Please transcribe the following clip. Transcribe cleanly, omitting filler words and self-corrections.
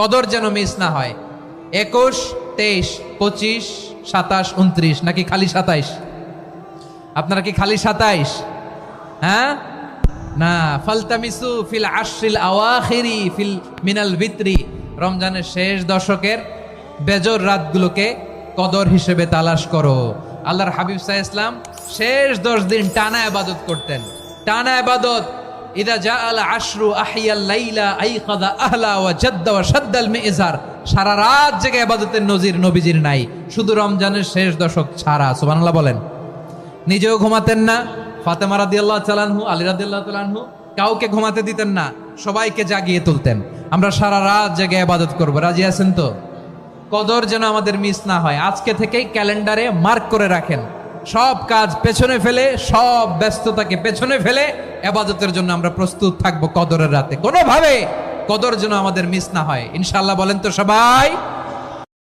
কদর যেন মিস না হয়। 21, 23, 25, 27, 29 নাকি খালি 27? আপনারা কি খালি 27? হ্যাঁ না, ফালতামিসু ফিল আশরিল আওয়াখিরি ফিল মিনাল ভিতরি, রমজানের শেষ দশকের বেজর রাতগুলোকে কদর হিসেবে তালাশ করো। আল্লাহর হাবিব সাল্লাল্লাহু আলাইহি ওয়াসাল্লাম শেষ 10 দিন টানা ইবাদত করতেন, টানা ইবাদত। ইদা জাআল আশরু আহিয়াল লাইলা আইকাদা আহলা ওয়া জাদ্দা ওয়া শাদ্দাল মিজার, সারা রাত জেগে ইবাদতের নজির নবীজির নাই, শুধু রমজানের শেষ দশক ছাড়া। সুবহানাল্লাহ বলেন। নিজেও ঘুমাতেন না, ফাতেমা রাদিয়াল্লাহু তাআলা আনহু, আলী রাদিয়াল্লাহু তাআলা আনহু কাউকে ঘুমাতে দিতেন না, সবাইকে জাগিয়ে তুলতেন। আমরা সারা রাত জেগে ইবাদত করব, রাজি আছেন তো? কদর যেন আমাদের মিস না হয়। আজকে থেকেই ক্যালেন্ডারে মার্ক করে রাখেন, সব কাজ পেছনে ফেলে, সব ব্যস্ততাকে পেছনে ফেলে ইবাদতের জন্য আমরা প্রস্তুত থাকবো কদরের রাতে। কোনোভাবে কদর যেন আমাদের মিস না হয়, ইনশাআল্লাহ। বলেন তো সবাই।